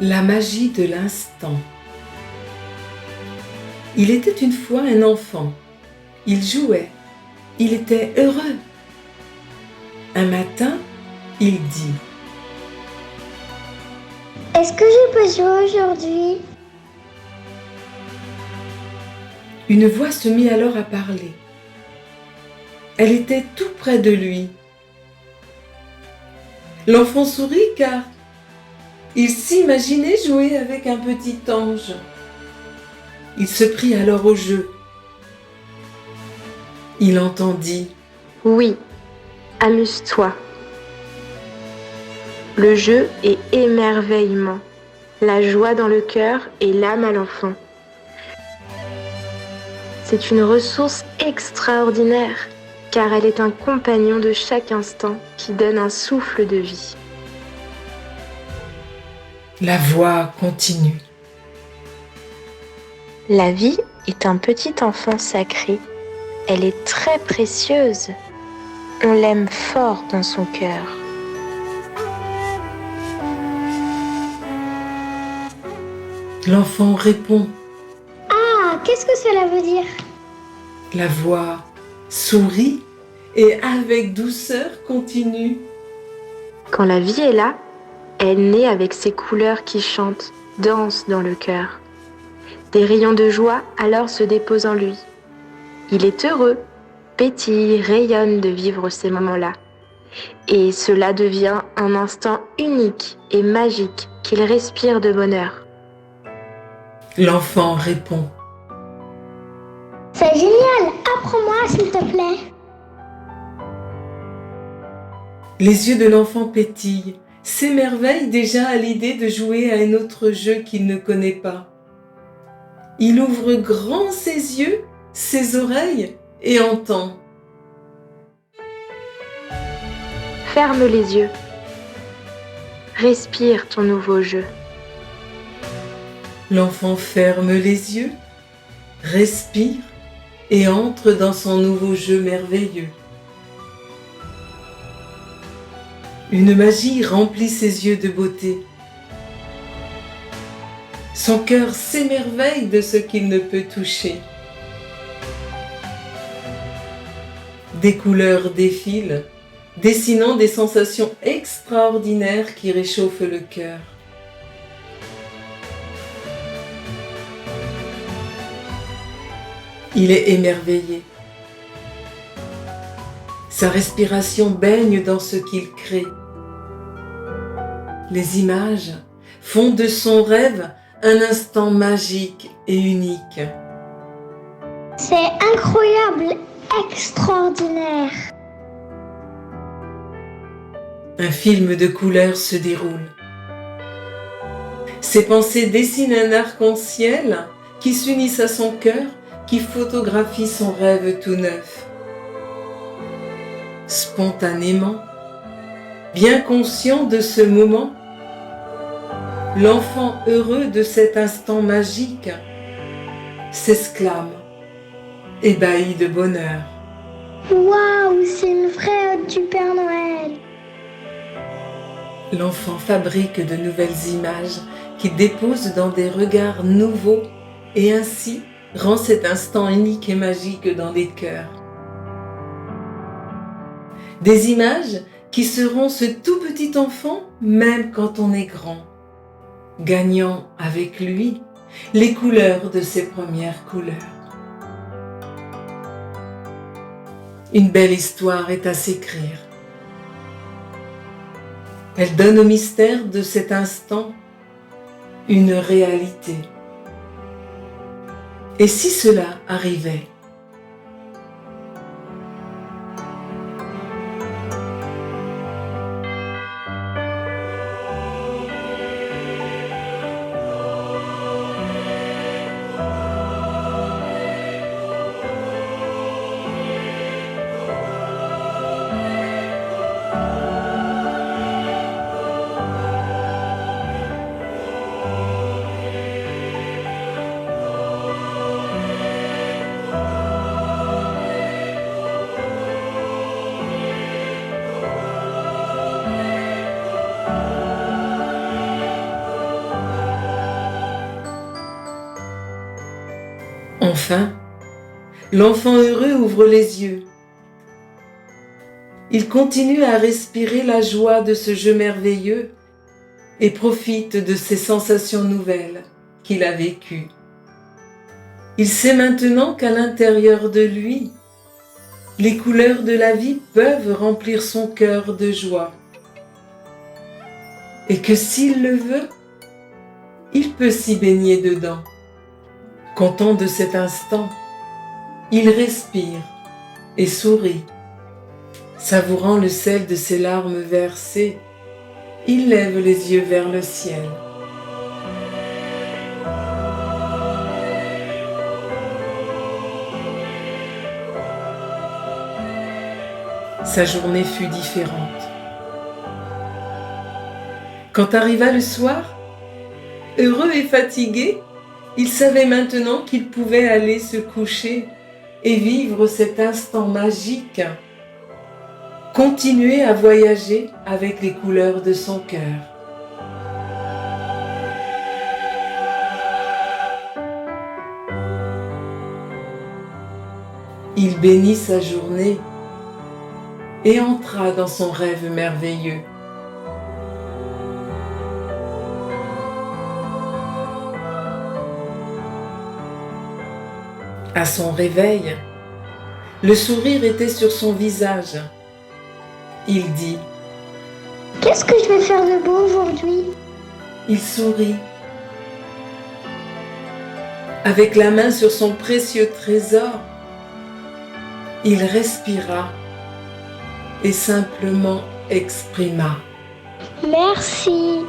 La magie de l'instant. Il était une fois un enfant. Il jouait. Il était heureux. Un matin, il dit: Est-ce que je peux jouer aujourd'hui? Une voix se mit alors à parler. Elle était tout près de lui. L'enfant sourit car il s'imaginait jouer avec un petit ange. Il se prit alors au jeu. Il entendit: Oui, amuse-toi. Le jeu est émerveillement, la joie dans le cœur et l'âme à l'enfant. C'est une ressource extraordinaire, car elle est un compagnon de chaque instant qui donne un souffle de vie. La voix continue. La vie est un petit enfant sacré. Elle est très précieuse. On l'aime fort dans son cœur. L'enfant répond. Ah, qu'est-ce que cela veut dire? La voix sourit et avec douceur continue. Quand la vie est là, elle naît avec ses couleurs qui chantent, dansent dans le cœur. Des rayons de joie alors se déposent en lui. Il est heureux, pétille, rayonne de vivre ces moments-là. Et cela devient un instant unique et magique qu'il respire de bonheur. L'enfant répond. C'est génial, apprends-moi s'il te plaît. Les yeux de l'enfant pétillent, s'émerveille déjà à l'idée de jouer à un autre jeu qu'il ne connaît pas. Il ouvre grand ses yeux, ses oreilles et entend. Ferme les yeux. Respire ton nouveau jeu. L'enfant ferme les yeux, respire et entre dans son nouveau jeu merveilleux. Une magie remplit ses yeux de beauté. Son cœur s'émerveille de ce qu'il ne peut toucher. Des couleurs défilent, dessinant des sensations extraordinaires qui réchauffent le cœur. Il est émerveillé. Sa respiration baigne dans ce qu'il crée. Les images font de son rêve un instant magique et unique. C'est incroyable, extraordinaire. Un film de couleurs se déroule. Ses pensées dessinent un arc-en-ciel qui s'unissent à son cœur, qui photographie son rêve tout neuf. Spontanément, bien conscient de ce moment, l'enfant heureux de cet instant magique s'exclame, ébahi de bonheur. Waouh, c'est une vraie ode du Père Noël. L'enfant fabrique de nouvelles images qu'il dépose dans des regards nouveaux et ainsi rend cet instant unique et magique dans les cœurs. Des images qui seront ce tout petit enfant même quand on est grand, gagnant avec lui les couleurs de ses premières couleurs. Une belle histoire est à s'écrire. Elle donne au mystère de cet instant une réalité. Et si cela arrivait ? Enfin, l'enfant heureux ouvre les yeux. Il continue à respirer la joie de ce jeu merveilleux et profite de ces sensations nouvelles qu'il a vécues. Il sait maintenant qu'à l'intérieur de lui, les couleurs de la vie peuvent remplir son cœur de joie. Et que s'il le veut, il peut s'y baigner dedans. Content de cet instant, il respire et sourit. Savourant le sel de ses larmes versées, il lève les yeux vers le ciel. Sa journée fut différente. Quand arriva le soir, heureux et fatigué, il savait maintenant qu'il pouvait aller se coucher et vivre cet instant magique. Continuer à voyager avec les couleurs de son cœur. Il bénit sa journée et entra dans son rêve merveilleux. À son réveil, le sourire était sur son visage. Il dit : « Qu'est-ce que je vais faire de beau aujourd'hui ?» Il sourit. Avec la main sur son précieux trésor, il respira et simplement exprima : Merci.